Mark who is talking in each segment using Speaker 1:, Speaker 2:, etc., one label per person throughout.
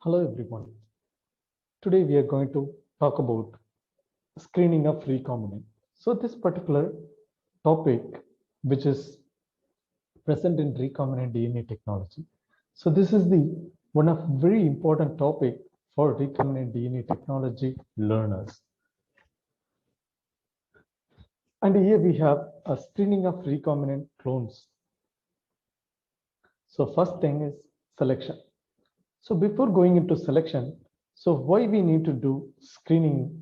Speaker 1: Hello everyone. Today we are going to talk about screening of recombinant. So this particular topic, which is present in recombinant DNA technology. So this is the one of very important topic for recombinant DNA technology learners. And here we have a screening of recombinant clones. So first thing is selection. So before going into selection, so why we need to do screening?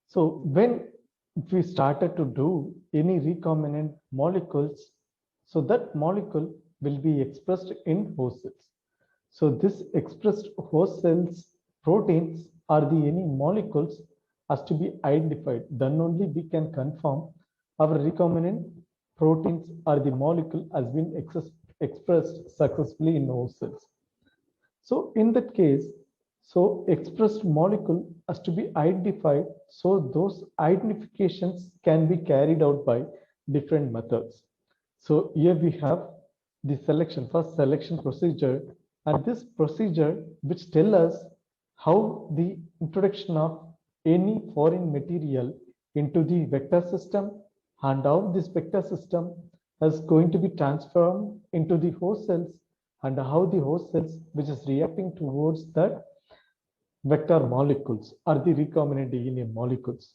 Speaker 1: So when we started to do any recombinant molecules, so that molecule will be expressed in host cells. So this expressed host cells proteins are the any molecules has to be identified. Then only we can confirm our recombinant proteins are the molecule has been expressed successfully in host cells. So in that case, so expressed molecule has to be identified. So those identifications can be carried out by different methods. So here we have the first selection procedure, and this procedure which tell us how the introduction of any foreign material into the vector system and how this vector system is going to be transformed into the host cells and how the host cells which is reacting towards that vector molecules or the recombinant DNA molecules.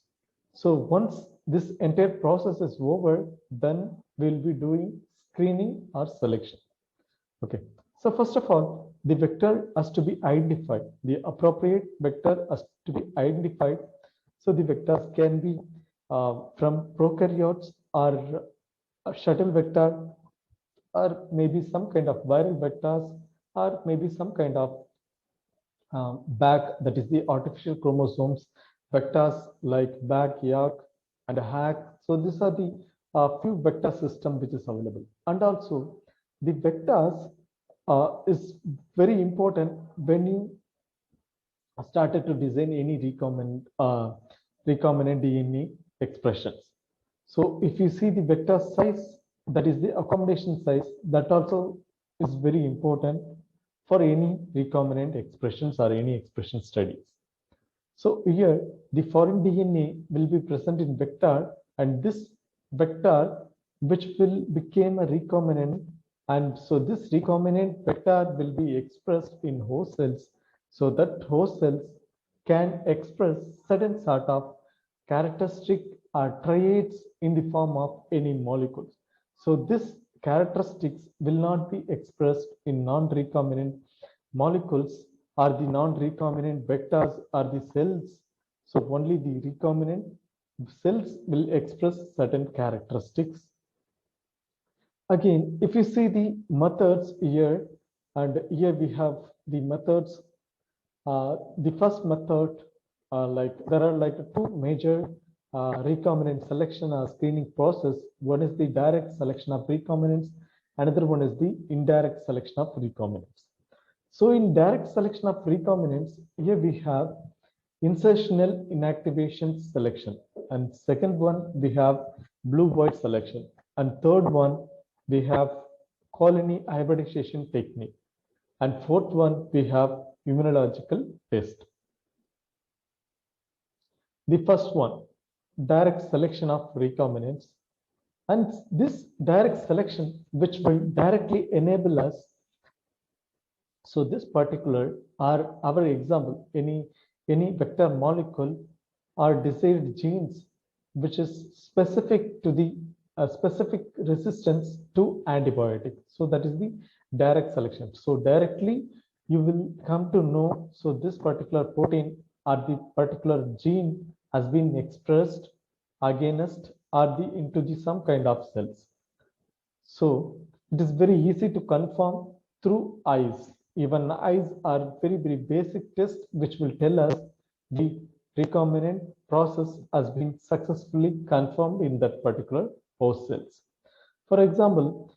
Speaker 1: So once this entire process is over, then we'll be doing screening or selection. Okay. So first of all, the vector has to be identified. The appropriate vector has to be identified. So the vectors can be from prokaryotes or a shuttle vector, or maybe some kind of viral vectors, or maybe some kind of back, that is the artificial chromosomes vectors like back, yak, and hack. So these are the few vector system which is available. And also the vectors is very important when you started to design any recombinant DNA expressions. So if you see the vector size, that is the accommodation size, that also is very important for any recombinant expressions or any expression studies. So here the foreign DNA will be present in vector, and this vector which will become a recombinant, and so this recombinant vector will be expressed in host cells, so that host cells can express certain sort of characteristic or traits in the form of any molecules. So this characteristics will not be expressed in non-recombinant molecules or the non-recombinant vectors or the cells. So only the recombinant cells will express certain characteristics. Again, if you see the methods here, and here we have the methods. The first method, like there are like two major recombinant selection or screening process. One is the direct selection of recombinants, another one is the indirect selection of recombinants. So in direct selection of recombinants, here we have insertional inactivation selection, and second one we have blue-white selection, and third one we have colony hybridization technique, and fourth one we have immunological test. The first one, direct selection of recombinants, and this direct selection which will directly enable us. So this particular are our example, any vector molecule or desired genes which is specific to the specific resistance to antibiotic. So that is the direct selection. So directly you will come to know, so this particular protein or the particular gene has been expressed against or the into the some kind of cells. So it is very easy to confirm through eyes. Even eyes are very basic test which will tell us the recombinant process has been successfully confirmed in that particular host cells. For example,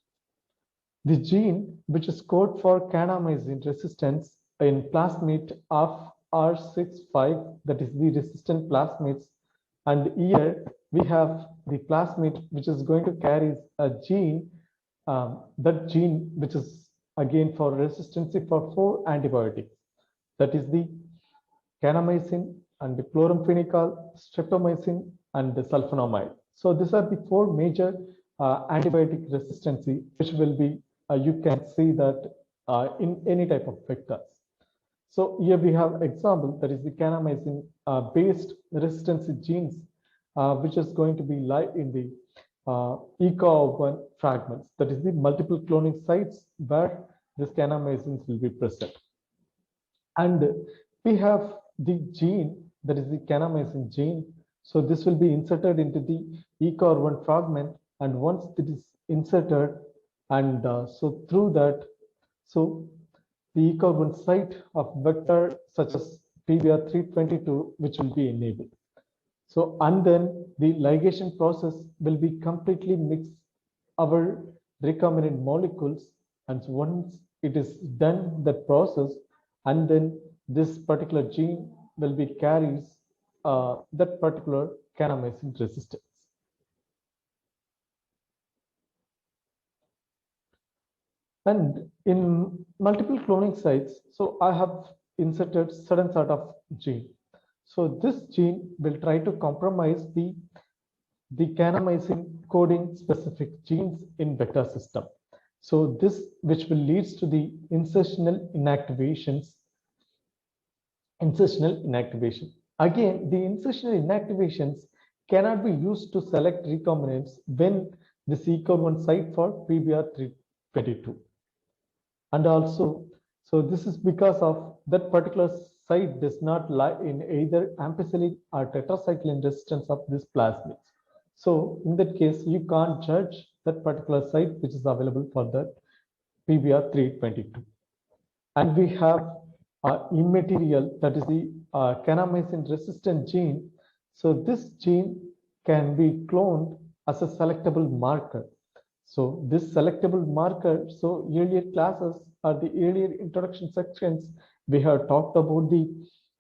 Speaker 1: the gene which is code for kanamycin resistance in plasmid of R65, that is the resistant plasmids, and here we have the plasmid which is going to carry a gene, that gene which is again for resistancy for 4 antibiotics. That is the kanamycin and the chloramphenicol, streptomycin, and the sulfonamide. So these are the 4 major antibiotic resistancy, which will be, you can see that in any type of vectors. So here we have example, that is the kanamycin based resistance genes, which is going to be live in the ECOR1 fragments, that is the multiple cloning sites where this kanamycins will be present. And we have the gene, that is the kanamycin gene. So this will be inserted into the ECOR1 fragment, and once it is inserted, and so through that, so the ECOR1 site of vector such as PBR322, which will be enabled. So, and then the ligation process will be completely mix our recombinant molecules, and once it is done that process, and then this particular gene will be carries that particular kanamycin resistance. And in multiple cloning sites, so I have inserted certain sort of gene. So this gene will try to compromise the kanamycin coding specific genes in vector system. So this, which will leads to the insertional inactivation. Again, the insertional inactivations cannot be used to select recombinants when the ECOR1 site for PBR322. And also, so this is because of that particular site does not lie in either ampicillin or tetracycline resistance of this plasmids. So in that case, you can't judge that particular site which is available for that PBR322. And we have immaterial, that is the kanamycin resistant gene. So this gene can be cloned as a selectable marker. So this selectable marker, so earlier classes or the earlier introduction sections, we have talked about the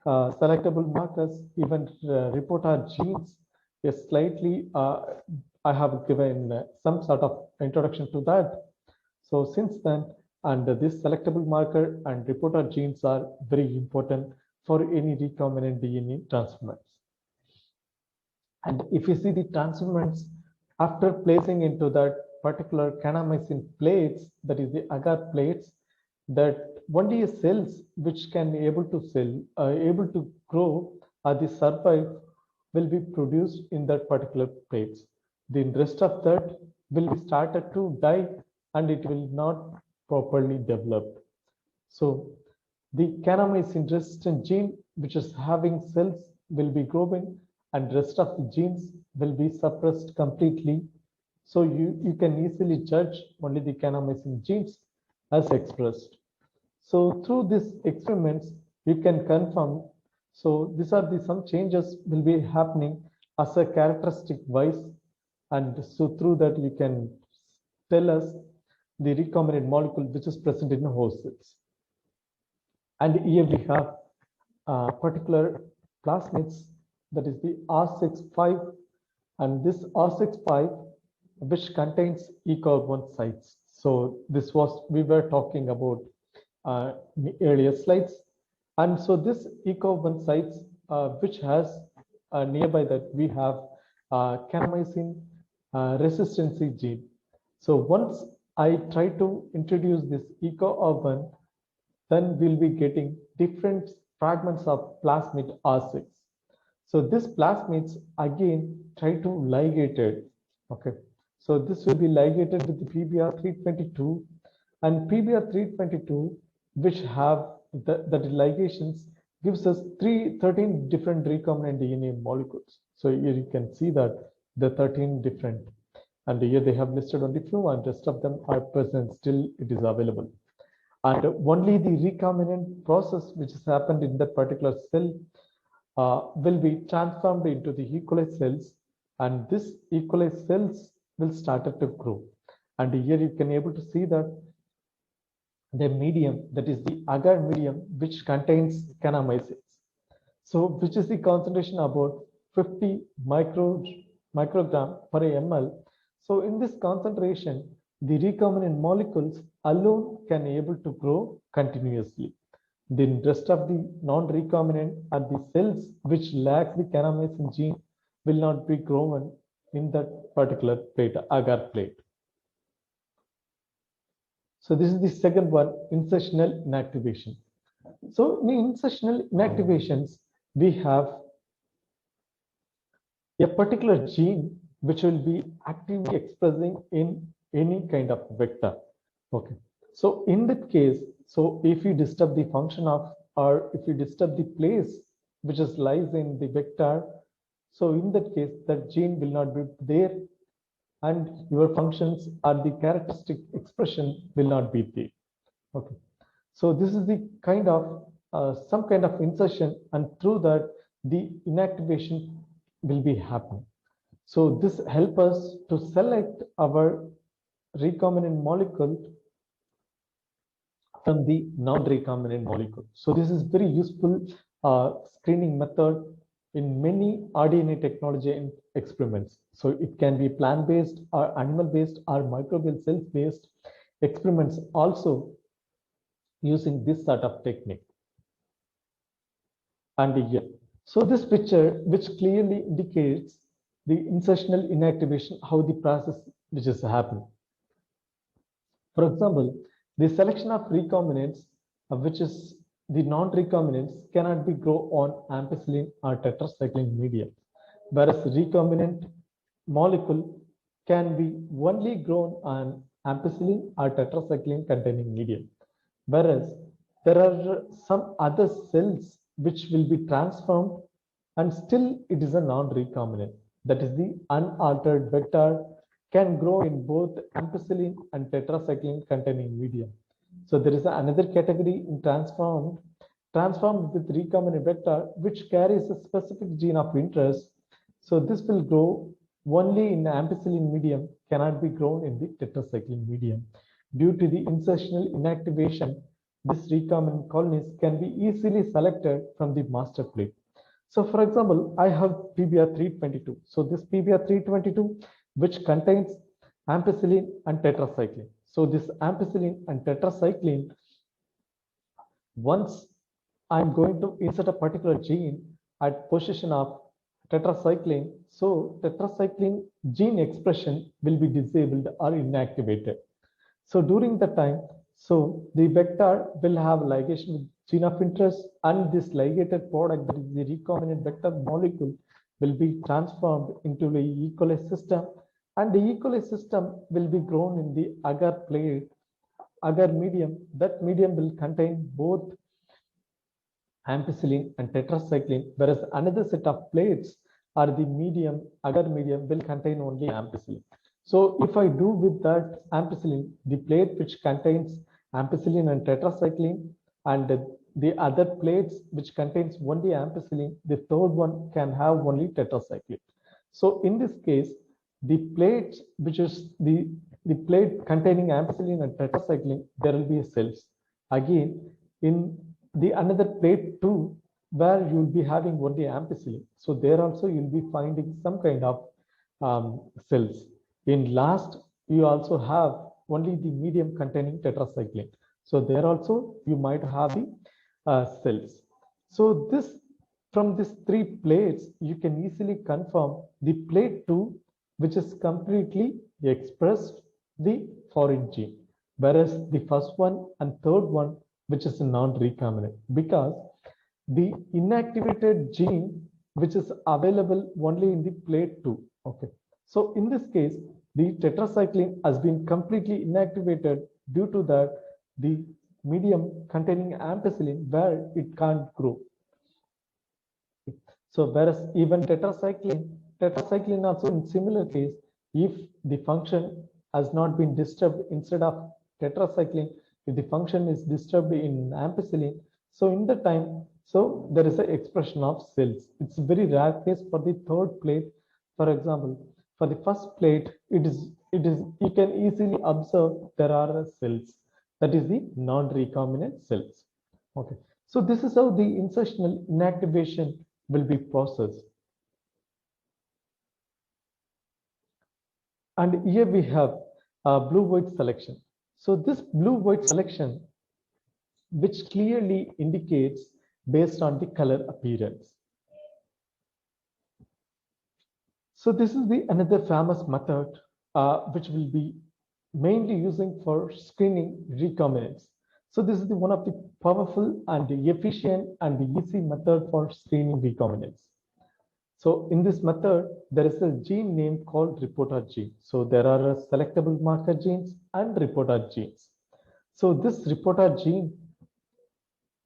Speaker 1: selectable markers, even report our genes. Yes, slightly, I have given some sort of introduction to that. So since then, and this selectable marker and reporter genes are very important for any recombinant DNA transformants. And if you see the transformants after placing into that particular kanamycin plates, that is the agar plates, that only cells which can be able to grow or the survive will be produced in that particular plates. The rest of that will be started to die and it will not properly develop. So the kanamycin resistant gene which is having cells will be growing, and rest of the genes will be suppressed completely. So you can easily judge only the kanamycin genes as expressed. So through these experiments, you can confirm. So these are some changes will be happening as a characteristic wise. And so through that, you can tell us the recombinant molecule which is present in the host cells. And here we have particular plasmids, that is the R65, and this R65 which contains ECOR1 sites. So this was, we were talking about earlier slides. And so this ECOR1 sites which has nearby that we have kanamycin resistancy gene. So once I try to introduce this ECOR1, then we'll be getting different fragments of plasmid R6. So this plasmids again try to ligate it. Okay. So this will be ligated with the PBR322, and PBR322, which have the ligations, gives us 13 different recombinant DNA molecules. So here you can see that the 13 different, and here they have listed only few, and rest of them are present still. It is available, and only the recombinant process which has happened in that particular cell will be transformed into the E. coli cells, and this E. coli cells will start to grow. And here you can able to see that the medium, that is the agar medium, which contains kanamycins. So which is the concentration about 50 microgram per ml. So in this concentration, the recombinant molecules alone can able to grow continuously. The rest of the non-recombinant are the cells which lack the kanamycin gene will not be grown in that particular plate, agar plate. So this is the second one, insertional inactivation. So in insertional inactivations, we have a particular gene which will be actively expressing in any kind of vector. Okay. So in that case, so if you disturb the function of, or if you disturb the place which is lies in the vector, so in that case, that gene will not be there, and your functions or the characteristic expression will not be there. Okay. So this is the kind of some kind of insertion, and through that the inactivation will be happening. So this help us to select our recombinant molecule from the non-recombinant molecule. So this is very useful screening method in many RDNA technology experiments. So it can be plant-based or animal-based or microbial cells-based experiments also using this sort of technique. And here, so this picture which clearly indicates the insertional inactivation, how the process which is happening. For example, the selection of recombinants, which is the non-recombinants, cannot be grown on ampicillin or tetracycline medium, whereas recombinant molecule can be only grown on ampicillin or tetracycline containing medium. Whereas there are some other cells which will be transformed and still it is a non-recombinant. That is the unaltered vector can grow in both ampicillin and tetracycline containing medium. So there is another category in transformed with recombinant vector which carries a specific gene of interest. So this will grow only in ampicillin medium, cannot be grown in the tetracycline medium. Due to the insertional inactivation, this recombinant colonies can be easily selected from the master plate. So for example, I have PBr322. So this PBr322, which contains ampicillin and tetracycline. So this ampicillin and tetracycline, once I'm going to insert a particular gene at position of tetracycline, so tetracycline gene expression will be disabled or inactivated. So during the time, so the vector will have ligation with gene of interest, and this ligated product, that is the recombinant vector molecule, will be transformed into the E. coli system, and the E. coli system will be grown in the agar plate, agar medium. That medium will contain both ampicillin and tetracycline, whereas another set of plates are the medium, agar medium will contain only ampicillin. So if I do with that ampicillin, the plate which contains ampicillin and tetracycline, and the other plates which contains only ampicillin, the third one can have only tetracycline. So in this case, the plate which is the plate containing ampicillin and tetracycline, there will be cells. Again, in the another plate too, where you will be having only ampicillin. So there also you will be finding some kind of cells. In last, you also have only the medium containing tetracycline. So there also you might have the cells. So this, from these three plates, you can easily confirm the plate 2, which is completely expressed the foreign gene, whereas the first one and third one, which is a non-recombinant, because the inactivated gene which is available only in the plate 2. Okay. So in this case, the tetracycline has been completely inactivated due to that the medium containing ampicillin where it can't grow. So whereas even tetracycline also in similar case, if the function has not been disturbed, instead of tetracycline, if the function is disturbed in ampicillin, so in the time, so there is an expression of cells. It's a very rare case for the third plate. For example, for the first plate, it is you can easily observe there are cells. That is the non-recombinant cells. Okay. So this is how the insertional inactivation will be processed. And here we have blue-white selection. So this blue-white selection, which clearly indicates based on the color appearance. So this is the another famous method which will be mainly using for screening recombinants. So this is the one of the powerful and the efficient and the easy method for screening recombinants. So in this method, there is a gene name called reporter gene. So there are selectable marker genes and reporter genes. So this reporter gene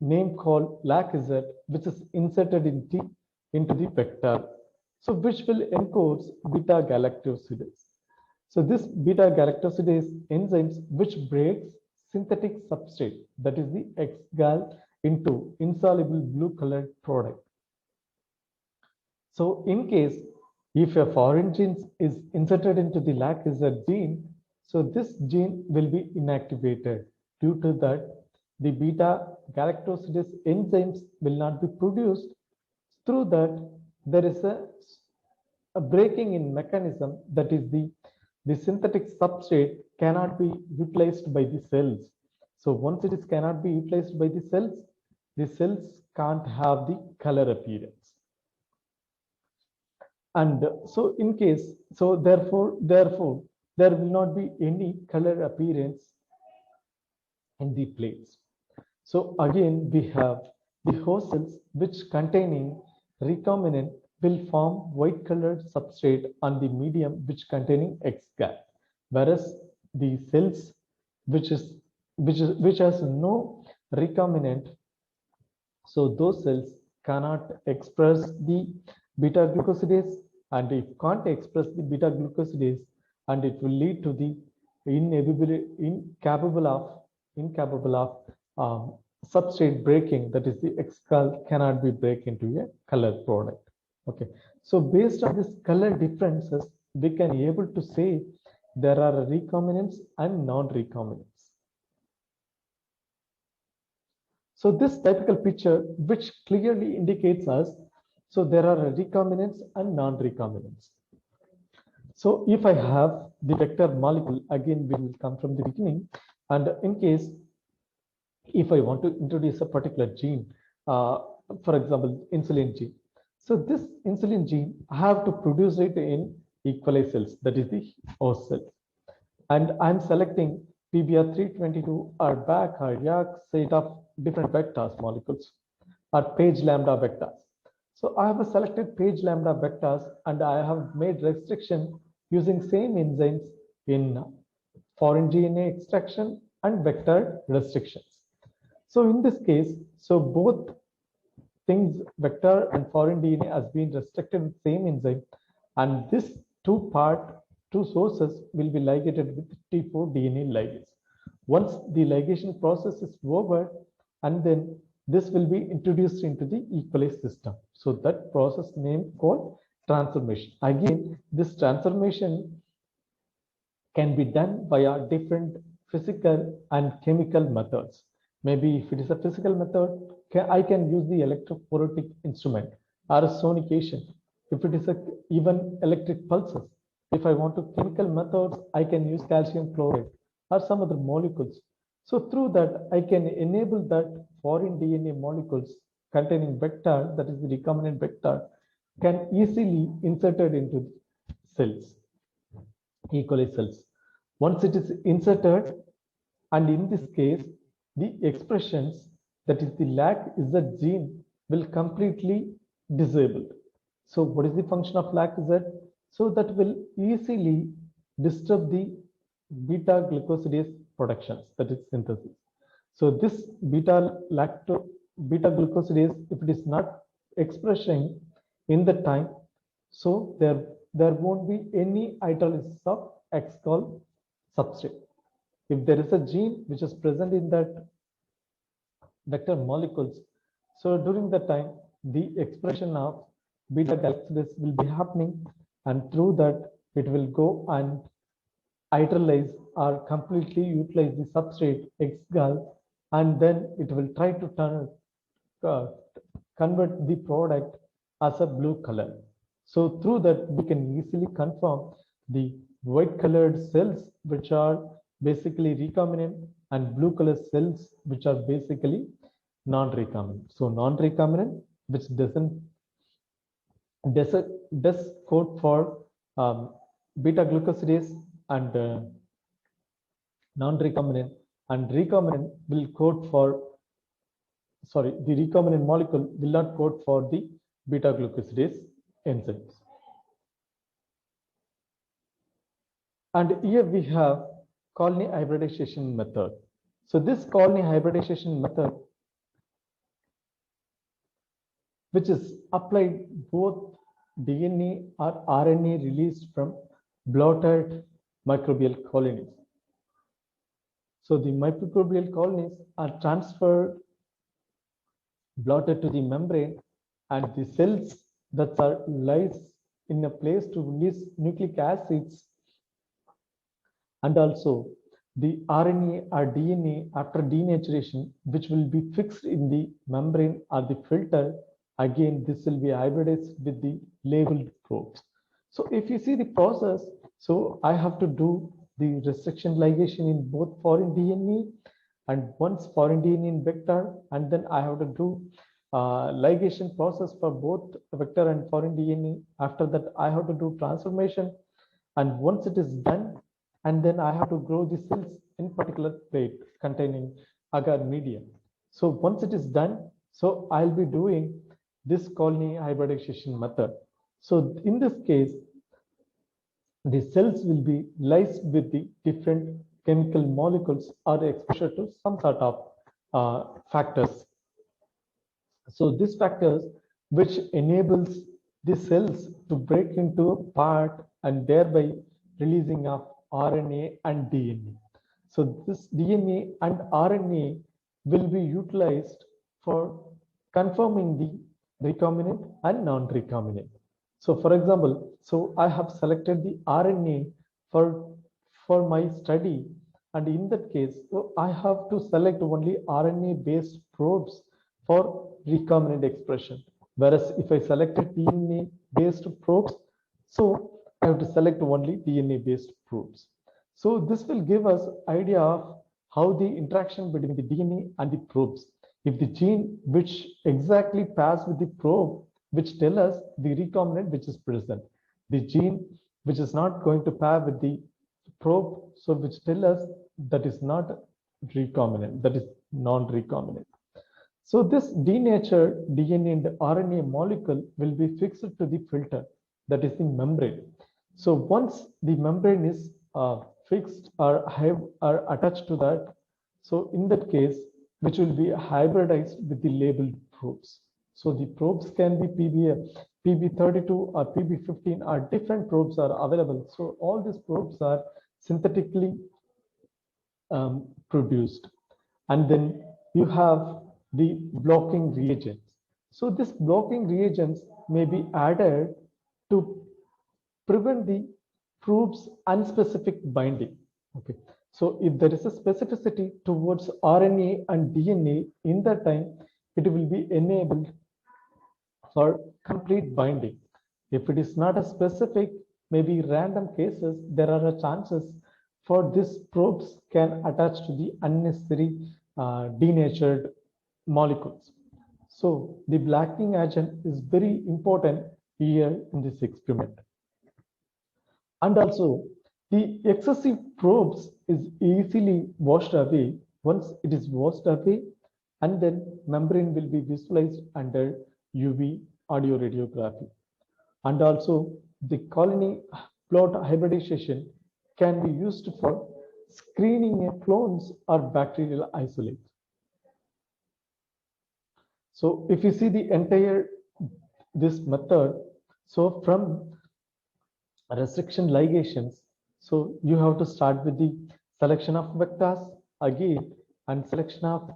Speaker 1: name called LAC-Z, which is inserted into the vector, so which will encode beta galactosidase. So this beta galactosidase enzymes which breaks synthetic substrate, that is the X-gal, into insoluble blue colored product. So in case if a foreign gene is inserted into the LAC-Z gene, so this gene will be inactivated. Due to that, the beta galactosidase enzymes will not be produced. Through that, there is a breaking in mechanism, that is the synthetic substrate cannot be utilized by the cells. So once it is cannot be utilized by the cells can't have the color appearance. And so in case, so therefore there will not be any color appearance in the plates. So again, we have the host cells which containing recombinant will form white colored substrate on the medium which containing X-gal, whereas the cells which has no recombinant, so those cells cannot express the beta glucosidase, and if can't express the beta glucosidase, and it will lead to the incapable of substrate breaking, that is the X-gal cannot be break into a color product. Okay, so based on this color differences, we can able to say there are recombinants and non-recombinants. So this typical picture which clearly indicates us, so there are recombinants and non-recombinants. So if I have the vector molecule, again we will come from the beginning, and in case if I want to introduce a particular gene, for example, insulin gene. So this insulin gene, I have to produce it in E. coli cells, that is the host cells. And I'm selecting PBR322 or BAC or YAC set of different vectors molecules or page lambda vectors. So I have selected page lambda vectors and I have made restriction using same enzymes in foreign DNA extraction and vector restrictions. So in this case, so both things, vector and foreign DNA, has been restricted with same enzyme, and this two sources will be ligated with T4 DNA ligase. Once the ligation process is over, and then this will be introduced into the E. coli system. So that process name called transformation. Again, this transformation can be done via different physical and chemical methods. Maybe if it is a physical method, I can use the electrophoretic instrument or a sonication. If it is even electric pulses, if I want to chemical methods, I can use calcium chloride or some other molecules. So through that, I can enable that foreign DNA molecules containing vector, that is the recombinant vector, can easily inserted into cells, E. coli cells. Once it is inserted, and in this case, the expressions, that is the LAC-Z gene, will completely disabled. So what is the function of LAC-Z? So that will easily disturb the beta glucosidase productions, that is synthesis. So this beta glucosidase, if it is not expressing in the time, so there won't be any hydrolysis of X-gal substrate. If there is a gene which is present in that vector molecules, so during that time, the expression of beta galactosidase will be happening, and through that, it will go and hydrolyze or completely utilize the substrate X-gal, and then it will try to convert the product as a blue color. So through that, we can easily confirm the white colored cells which are basically recombinant and blue color cells which are basically non-recombinant. So non-recombinant which does code for beta glucosidase and non-recombinant, and recombinant will code for, sorry, the recombinant molecule will not code for the beta glucosidase enzymes. And here we have colony hybridization method. So this colony hybridization method, which is applied both DNA or RNA released from blotted microbial colonies. So the microbial colonies are transferred blotted to the membrane, and the cells that are lies in a place to release nucleic acids, and also the RNA or DNA after denaturation, which will be fixed in the membrane or the filter. Again, this will be hybridized with the labeled probes. So if you see the process, so I have to do the restriction ligation in both foreign DNA and once foreign DNA in vector, and then I have to do ligation process for both vector and foreign DNA. After that, I have to do transformation, and once it is done, and then I have to grow the cells in particular plate containing agar medium. So once it is done, so I'll be doing this colony hybridization method. So in this case, the cells will be laced with the different chemical molecules or exposure to some sort of factors. So these factors which enables the cells to break into a part and thereby releasing of RNA and DNA. So this DNA and RNA will be utilized for confirming the recombinant and non-recombinant. So for example, so I have selected the RNA for my study, and in that case, so I have to select only RNA based probes for recombinant expression. Whereas if I selected DNA based probes, so I have to select only DNA based probes. So this will give us idea of how the interaction between the DNA and the probes. If the gene which exactly pairs with the probe, which tell us the recombinant which is present, the gene which is not going to pair with the probe, so which tell us that is not recombinant, that is non-recombinant. So this denatured DNA and RNA molecule will be fixed to the filter, that is the membrane. So once the membrane is fixed or attached to that, so in that case, which will be hybridized with the labeled probes. So the probes can be PB32 or PB15 or different probes are available. So all these probes are synthetically produced. And then you have the blocking reagents. So this blocking reagents may be added to prevent the probe's unspecific binding. Okay. So if there is a specificity towards RNA and DNA, in that time, it will be enabled for complete binding. If it is not a specific, maybe random cases, there are a chances for this probes can attach to the unnecessary denatured molecules. So the blocking agent is very important here in this experiment. And also the excessive probes is easily washed away once it is washed away, and then membrane will be visualized under UV audio radiography. And also the colony plot hybridization can be used for screening clones or bacterial isolates. So if you see the entire this method, so from restriction ligations, so you have to start with the selection of vectors again and selection of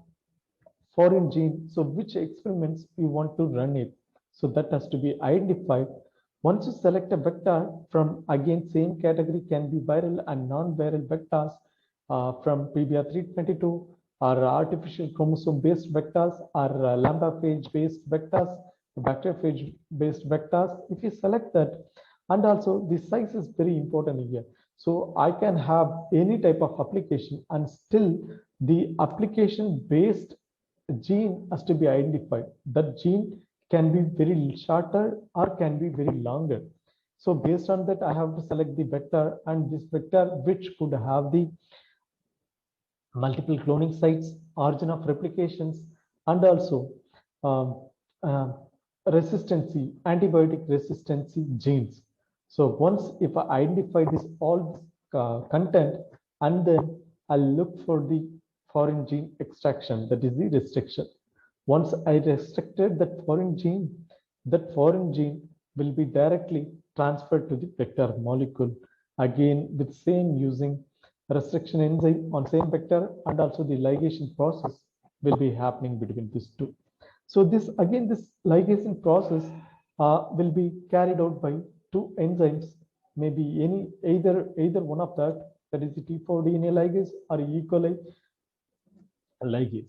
Speaker 1: foreign gene. So which experiments you want to run it, so that has to be identified. Once you select a vector from, again same category, can be viral and non-viral vectors from PBR322 or artificial chromosome based vectors or lambda-phage based vectors, bacteriophage based vectors. If you select that, and also the size is very important here. So I can have any type of application and still the application based gene has to be identified. That gene can be very shorter or can be very longer. So based on that, I have to select the vector, and this vector which could have the multiple cloning sites, origin of replications, and also um, uh, resistancy, antibiotic resistancy genes. So once if I identify this all content, and then I'll look for the foreign gene extraction, that is the restriction. Once I restricted that foreign gene will be directly transferred to the vector molecule, again with same using restriction enzyme on same vector, and also the ligation process will be happening between these two. So this again, this ligation process will be carried out by two enzymes, maybe either one of that is the T4 DNA ligase or E. coli ligase.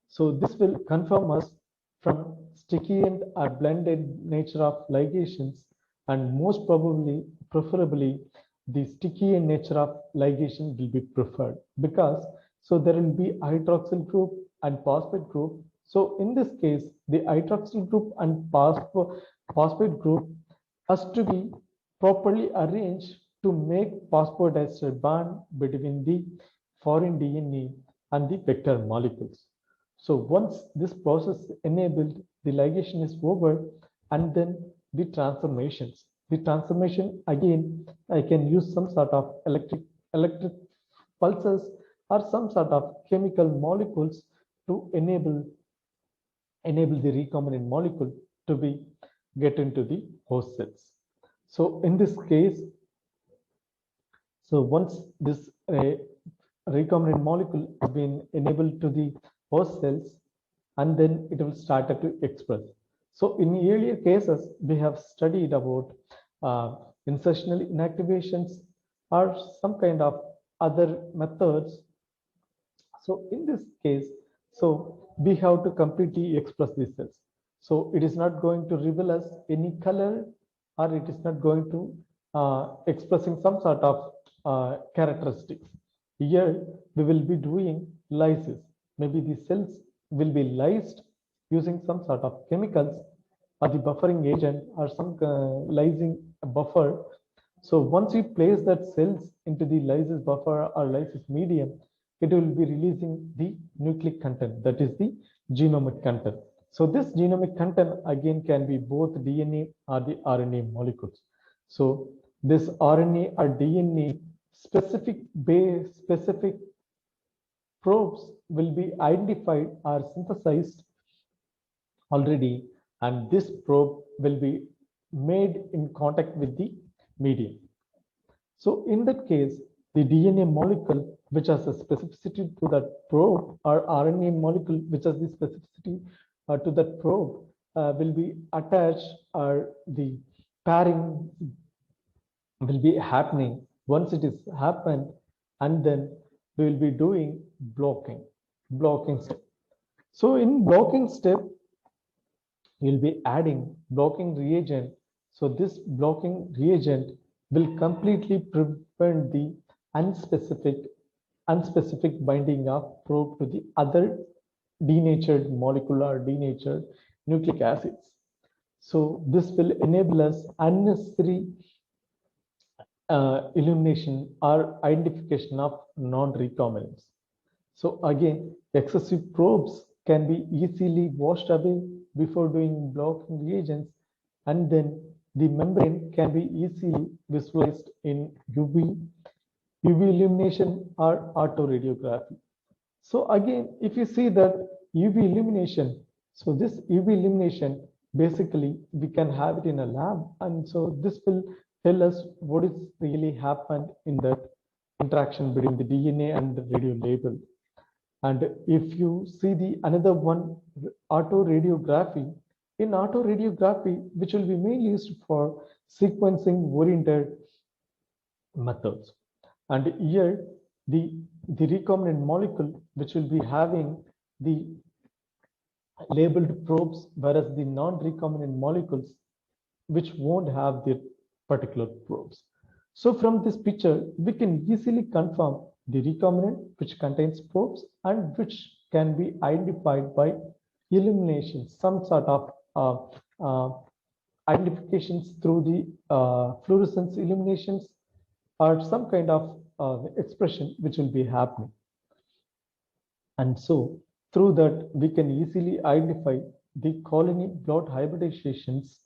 Speaker 1: So this will confirm us from sticky end or blended nature of ligations, and most probably, preferably, the sticky end nature of ligation will be preferred, because so there will be hydroxyl group and phosphate group. So in this case, the hydroxyl group and phosphate group has to be properly arranged to make phosphodiester bond between the foreign DNA and the vector molecules. So once this process enabled, the ligation is over, and then the transformations. The transformation again, I can use some sort of electric pulses or some sort of chemical molecules to enable the recombinant molecule to be get into the host cells. So in this case, so once this recombinant molecule has been enabled to the host cells, and then it will start to express. So in earlier cases, we have studied about insertional inactivations or some kind of other methods. So in this case, so we have to completely express these cells. So it is not going to reveal us any color, or it is not going to expressing some sort of characteristics. Here we will be doing lysis. Maybe the cells will be lysed using some sort of chemicals or the buffering agent or some lysing buffer. So once we place that cells into the lysis buffer or lysis medium, it will be releasing the nucleic content, that is the genomic content. So this genomic content again can be both DNA or the RNA molecules. So this RNA or DNA specific probes will be identified or synthesized already, and this probe will be made in contact with the medium. So in that case, the DNA molecule which has a specificity to that probe, or RNA molecule which has the specificity to that probe will be attached, or the pairing will be happening. Once it is happened, and then we will be doing blocking step. So in blocking step, you'll be adding blocking reagent. So this blocking reagent will completely prevent the unspecific binding of probe to the other denatured molecular denatured nucleic acids. So this will enable us unnecessary elimination or identification of non-recombinants. So again, excessive probes can be easily washed away before doing blocking reagents, and then the membrane can be easily visualized in UV illumination or autoradiography. So again, if you see that UV illumination, so this UV illumination, basically we can have it in a lab, and so this will tell us what is really happened in that interaction between the DNA and the radio label. And if you see the another one, autoradiography, in autoradiography, which will be mainly used for sequencing oriented methods. And here the recombinant molecule which will be having the labeled probes, whereas the non-recombinant molecules which won't have the particular probes. So from this picture, we can easily confirm the recombinant which contains probes and which can be identified by illumination, some sort of uh, identifications through the fluorescence illuminations or some kind of expression which will be happening. And so through that, we can easily identify the colony blot hybridizations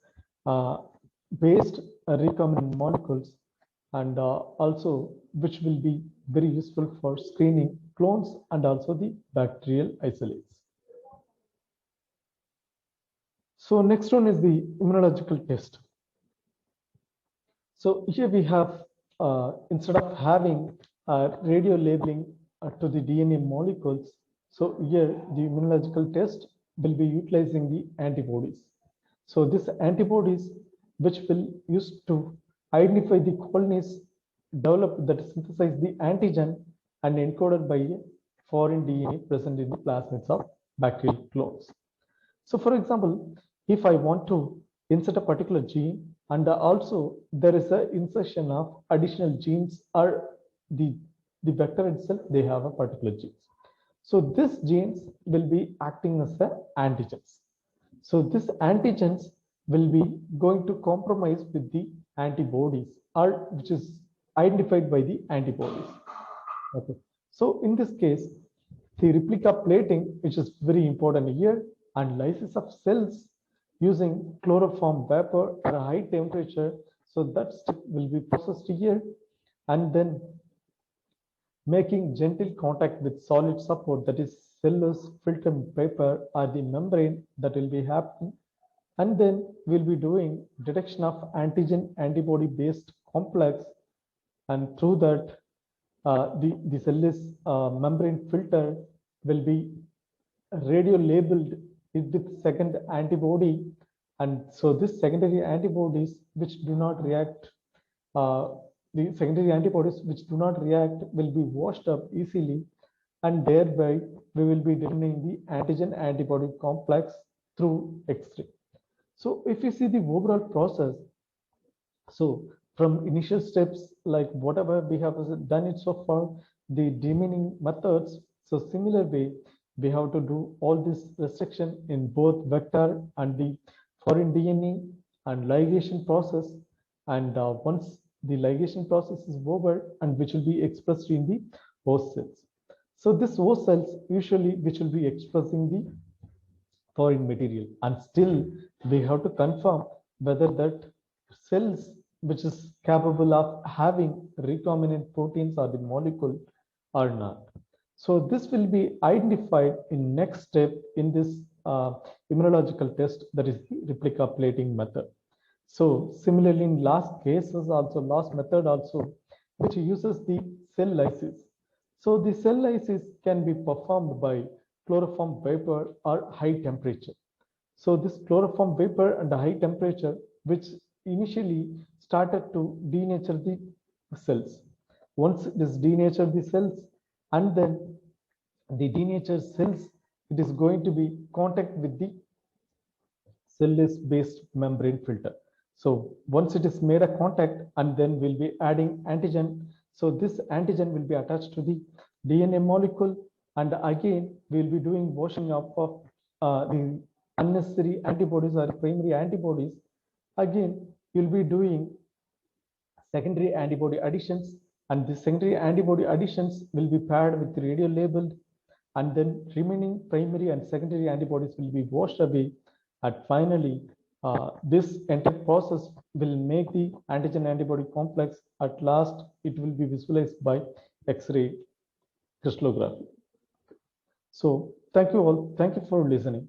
Speaker 1: based recombinant molecules, and also which will be very useful for screening clones and also the bacterial isolates. So next one is the immunological test. So here we have, instead of having radio labeling to the DNA molecules, so here the immunological test will be utilizing the antibodies. So these antibodies which will use to identify the colonies developed that synthesize the antigen and encoded by a foreign DNA present in the plasmids of bacterial clones. So for example, if I want to insert a particular gene, and also there is a insertion of additional genes, or the vector itself, they have a particular genes. So these genes will be acting as the antigens. So these antigens will be going to compromise with the antibodies, or which is identified by the antibodies. Okay. So in this case, the replica plating, which is very important here, and lysis of cells using chloroform vapor at a high temperature. So that step will be processed here, and then making gentle contact with solid support, that is cellulose film paper or the membrane, that will be happening. And then we'll be doing detection of antigen antibody based complex, and through that the cellulose membrane filter will be radio labeled with second antibody. And so this secondary antibodies which do not react, the secondary antibodies which do not react will be washed up easily, and thereby we will be determining the antigen antibody complex through X-ray. So if you see the overall process, so from initial steps, like whatever we have done it so far, the deamining methods, so similar way, we have to do all this restriction in both vector and the foreign DNA and ligation process. And once the ligation process is over, and which will be expressed in the host cells. So this host cells usually which will be expressing the foreign material, and still we have to confirm whether that cells which is capable of having recombinant proteins or the molecule or not. So this will be identified in next step in this immunological test, that is the replica plating method. So similarly in last cases also, last method also, which uses the cell lysis. So the cell lysis can be performed by chloroform vapor or high temperature. So this chloroform vapor and the high temperature, which initially started to denature the cells. Once it is denature the cells, and then the denatured cells, it is going to be contact with the cellulose based membrane filter. So once it is made a contact, and then we'll be adding antigen. So this antigen will be attached to the DNA molecule, and again we'll be doing washing up of the unnecessary antibodies or primary antibodies. Again you'll be doing secondary antibody additions, and the secondary antibody additions will be paired with radio labeled, and then remaining primary and secondary antibodies will be washed away. And finally this entire process will make the antigen antibody complex. At last it will be visualized by X-ray crystallography. So thank you all, thank you for listening.